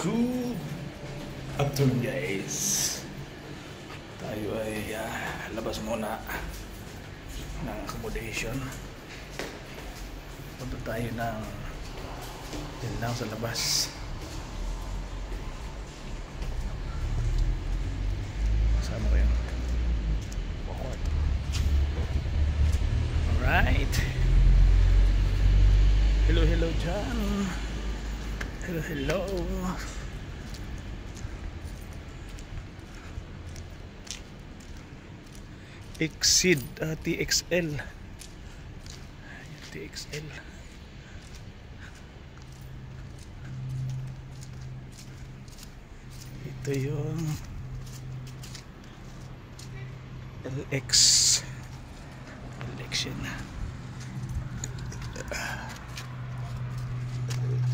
Good afternoon guys. Tayo ay labas muna ng accommodation. Punta tayo ng din lang sa labas. Kasama ko yun. Alright. Hello, hello dyan. Hello, hello. Exceed TXL. TXL. Ito yung LX election.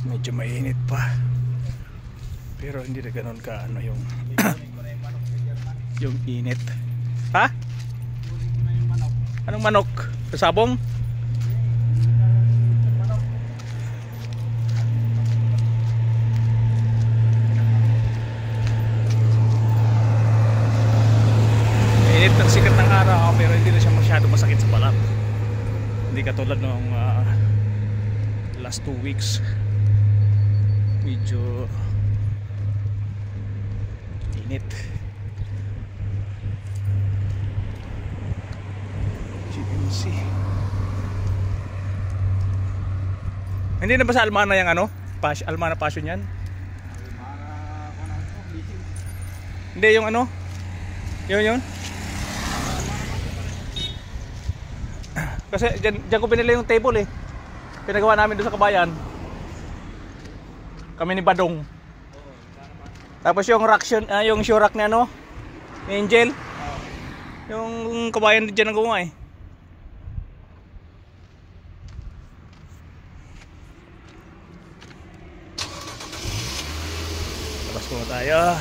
Medyo mainit pa, pero hindi na ganoon ka ano yung yung init. Ha? Anong manok? Sabong? Mainit ng sikat ng araw, pero hindi na siya masyado masakit sa balat. Hindi katulad nung last 2 weeks. Medyo init. GMC. Hindi na ba sa Almana yung ano? Almana Passion yan? Hindi yung ano? Yun. Kasi dyan ko pinili yung table eh. Pinagawa namin doon sa Kabayan. Kami ni Badong. Tapos yung rack, yung shoe rack na ano, ni Angel. Yung Kabayan dyan ang gumawa eh. Labas ko na tayo.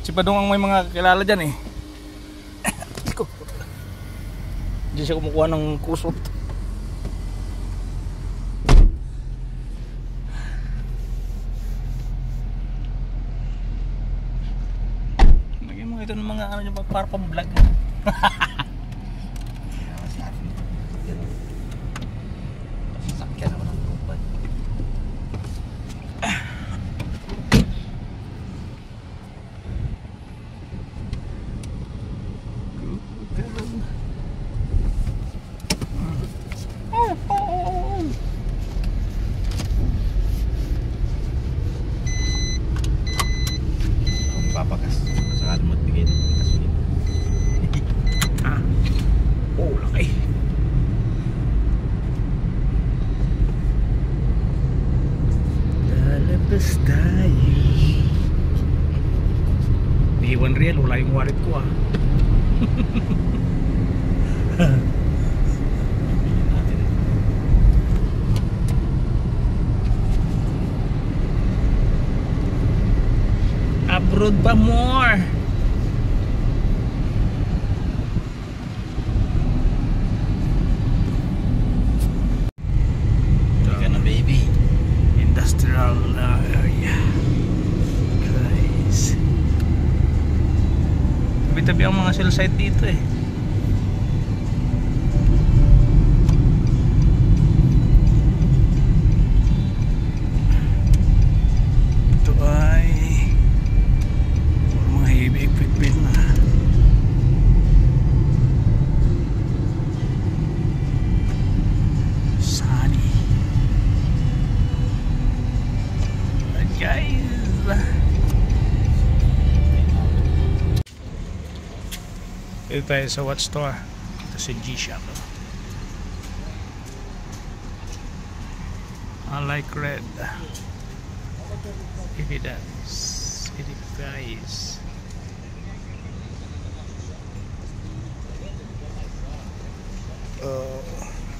Si Badong ang may mga kilala dyan eh. Hindi siya kumukuha ng kusot. Ito ng mga ano yung para pang vlog. Sasakyan naman ang lupad. Ang papakas. Saan mo tingin? Oh, laki. Lalabas tayo. Di 1 real, wala yung wallet ko ah. Abroad pa more. Area guys, tabi-tabi ang mga cell site dito eh. Ito ay mga heavy equipment na. Sunny guys. Ito tayo sa watch store. Ito si G-Shock. I like red. Evidence. Guys.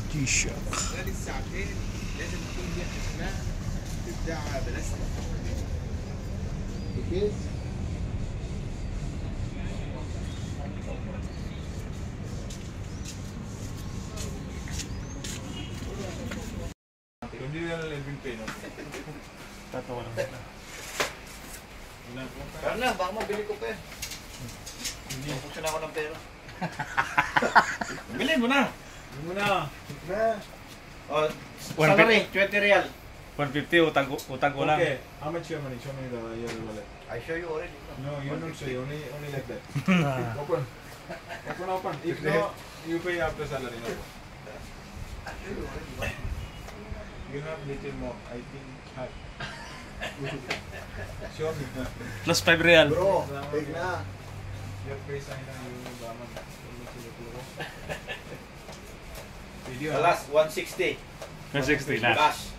G-Shock. Hindi na lang Edwin Pay, no? Tatawa lang sila. Kaya na, baka mabili ko pa yan. Hindi. Mapuksan ako ng pera. Bilhin mo na. Hindi mo na. O, salary, 20 real. 150 utang ko lang. Okay, how much your money? Show me your wallet. I show you already. No, you don't say, only like that. Open. Open. If no, you pay after salary. No. You have little more, I think half. Show me. Plus 5 real. Bro, big na. Your face ay na yung baman. Video. The last, 160. 160 na. Cash.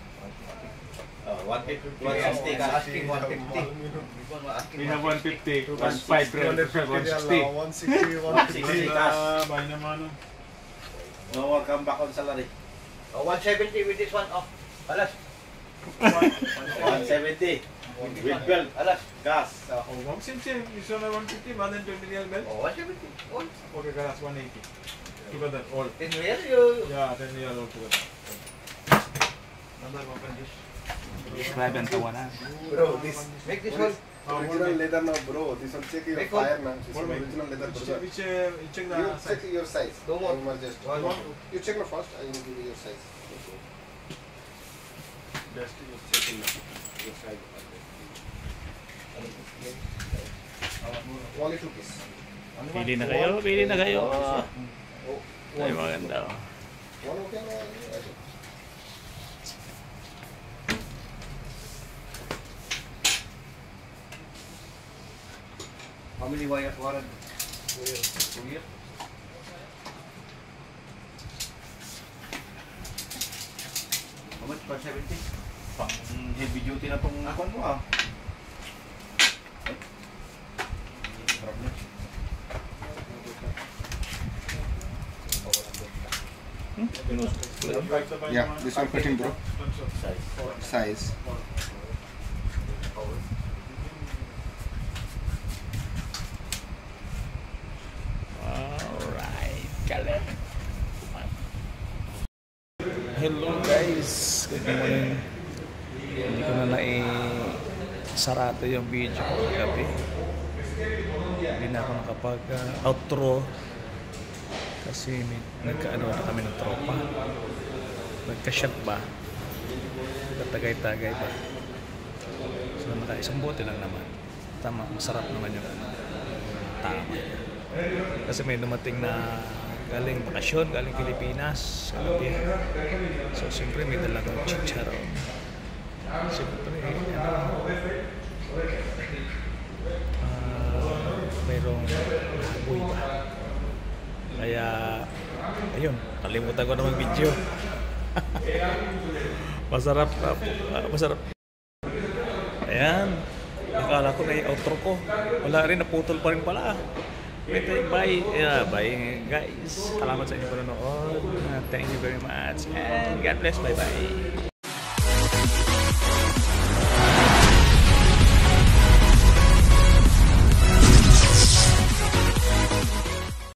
160 cash. Asking 150. We have 150 plus 5 real. 160. 160 cash. Buy naman. No more come back on salary. 170 with this one. Oh, alas. 170. With belt. Alas. Cash. Oh, 160. This one 150, more than 20 real belt. Oh, 170. All. Okay, cash 180. Together, all. 10 real you. Yeah, 10 real all together. Number open this. Subscribe and tawanan. Bro, this Make this one. original leather now, bro. This one check your Make fire now. This What one make? original leather, brother. Which check the You size. check your size. Two more. You must just One more. You check now first. I will give you your size. Best you checking now. Your size. Only 2 piece. Pili na kayo, pili na kayo. Oh, Ay, maganda. one okay na. How many wire warrant? 2 years. How much? 170? Pang heavy duty na tong akon mo ah. Problem. Yeah, this one fitting, bro. Size. Size. Alright, galing. Hello guys, good morning. Hindi ko na sarado yung video ko kagabi. Hindi na ako nakapag-outro kasi nagkaano na kami ng tropa. Nagka-shot ba? Nagkatagay-tagay ba? So naka-isang bote lang naman. Tama, masarap naman yung tama. Kasi may dumating na galing bakasyon, galing Pilipinas kagabi. So siyempre may dalagang chicharon. Siyempre mayroong baboy ba. Kaya ayun, kalimutan ko na mag-video. Masarap. Ayan, akala ko na yung outro ko. Wala rin, naputol pa rin pala. Bye. Bye guys. Salamat sa inyong panonood. Thank you very much. And God bless. Bye-bye.